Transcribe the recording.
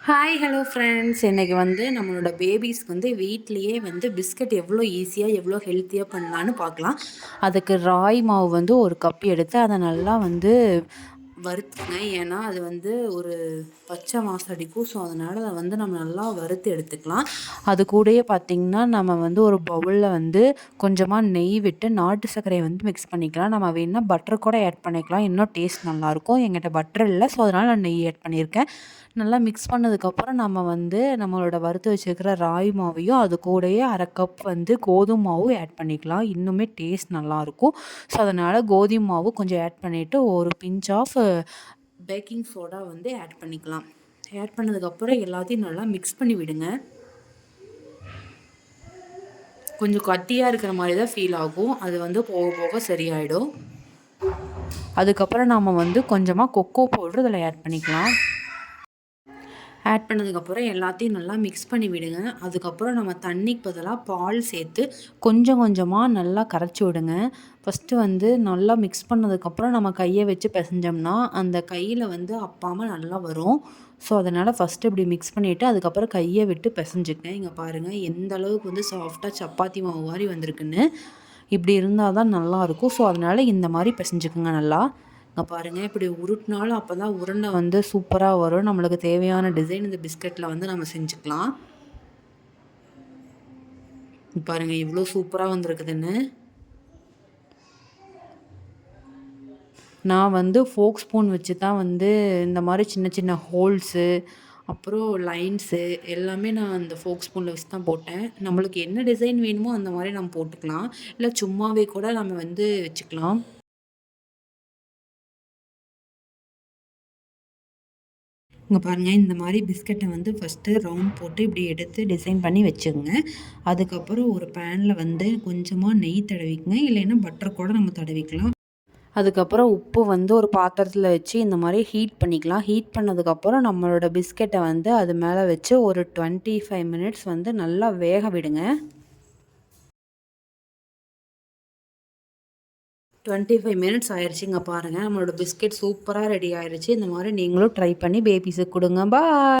Hi hello friends. இன்றைக்கி வந்து நம்மளோட பேபிஸ்க்கு வந்து வீட்லேயே வந்து பிஸ்கட் எவ்வளோ ஈஸியாக எவ்வளோ ஹெல்த்தியாக பண்ணலான்னு பார்க்கலாம். அதுக்கு ராய் மாவு வந்து ஒரு கப் எடுத்து அதை நல்லா வந்து வறுத்துங்க. ஏன்னா அது வந்து ஒரு பச்சை வாசம் அடிக்கும். ஸோ அதனால் அதை வந்து நம்ம நல்லா வறுத்து எடுத்துக்கலாம். அது கூடயே பார்த்திங்கன்னா நம்ம வந்து ஒரு பவுலில் வந்து கொஞ்சமாக நெய் விட்டு நாட்டு சர்க்கரையை வந்து மிக்ஸ் பண்ணிக்கலாம். நம்ம வேணுன்னா பட்டர் கூட ஆட் பண்ணிக்கலாம், இன்னும் டேஸ்ட் நல்லாயிருக்கும். என்கிட்ட பட்டர் இல்லை, ஸோ அதனால் நான் நெய் ஆட் பண்ணியிருக்கேன். நல்லா மிக்ஸ் பண்ணதுக்கப்புறம் நம்ம வந்து நம்மளோட வறுத்து வச்சுருக்கிற ராகி மாவையும் அது கூடயே அரை கப் வந்து கோதுமை மாவும் ஆட் பண்ணிக்கலாம். இன்னுமே டேஸ்ட் நல்லாயிருக்கும். ஸோ அதனால் கோதுமை மாவு கொஞ்சம் ஆட் பண்ணிவிட்டு ஒரு பிஞ்ச் ஆஃப் பேக்கிங் சோடா வந்து ஆட் பண்ணிக்கலாம். ஆட் பண்ணதுக்கப்புறம் எல்லாத்தையும் நல்லா மிக்ஸ் பண்ணி விடுங்க. கொஞ்சம் கட்டியாக இருக்கிற மாதிரி தான் ஃபீல் ஆகும். அது வந்து போக போக சரியாயிடும். அதுக்கப்புறம் நம்ம வந்து கொஞ்சமாக கொக்கோ பவுடர் இதில் ஆட் பண்ணிக்கலாம். ஆட் பண்ணதுக்கப்புறம் எல்லாத்தையும் நல்லா மிக்ஸ் பண்ணி விடுங்க. அதுக்கப்புறம் நம்ம தண்ணிக்கு பதிலாக பால் சேர்த்து கொஞ்சம் கொஞ்சமாக நல்லா கரைச்சி விடுங்க. ஃபஸ்ட்டு வந்து நல்லா மிக்ஸ் பண்ணதுக்கப்புறம் நம்ம கையை வச்சு பிசைஞ்சோம்னா அந்த கையில் வந்து அப்பாமல் நல்லா வரும். ஸோ அதனால் ஃபஸ்ட்டு இப்படி மிக்ஸ் பண்ணிவிட்டு அதுக்கப்புறம் கையை விட்டு பிசைஞ்சுக்கங்க. இங்கே பாருங்கள் எந்த அளவுக்கு வந்து சாஃப்டாக சப்பாத்தி மாவு மாதிரி வந்திருக்குன்னு. இப்படி இருந்தால் தான் நல்லாயிருக்கும். ஸோ அதனால் இந்த மாதிரி பிசைஞ்சுக்குங்க நல்லா. இங்கே பாருங்கள், இப்படி உருட்டினாலும் அப்போ தான் உருண்டை வந்து சூப்பராக வரும். நம்மளுக்கு தேவையான டிசைன் இந்த பிஸ்கட்டில் வந்து நம்ம செஞ்சுக்கலாம். பாருங்கள் இவ்வளோ சூப்பராக வந்திருக்குதுன்னு. நான் வந்து ஃபோக் ஸ்பூன் வச்சு தான் வந்து இந்த மாதிரி சின்ன சின்ன ஹோல்ஸு அப்புறம் லைன்ஸு எல்லாமே நான் அந்த ஃபோக் ஸ்பூனில் வச்சு தான் போட்டேன். நம்மளுக்கு என்ன டிசைன் வேணுமோ அந்த மாதிரி நம்ம போட்டுக்கலாம். இல்லை சும்மாவே கூட நம்ம வந்து வச்சுக்கலாம். இங்கே பாருங்கள், இந்த மாதிரி பிஸ்கட்டை வந்து ஃபஸ்ட்டு ரவுண்ட் போட்டு இப்படி எடுத்து டிசைன் பண்ணி வச்சுக்கோங்க. அதுக்கப்புறம் ஒரு பேனில் வந்து கொஞ்சமாக நெய் தடவிக்குங்க, இல்லைன்னா பட்டர் கூட நம்ம தடவிக்கலாம். அதுக்கப்புறம் உப்பு வந்து ஒரு பாத்திரத்தில் வச்சு இந்த மாதிரி ஹீட் பண்ணிக்கலாம். ஹீட் பண்ணதுக்கப்புறம் நம்மளோட பிஸ்கெட்டை வந்து அது மேலே வச்சு ஒரு 25 மினிட்ஸ் வந்து நல்லா வேக விடுங்க. 25 மினிட்ஸ் ஆயிடுச்சுங்க. பாருங்கள், நம்மளோட பிஸ்கெட் சூப்பராக ரெடி ஆயிடுச்சு. இந்த மாதிரி நீங்களும் ட்ரை பண்ணி பேபிஸுக்கு கொடுங்க. பாய்.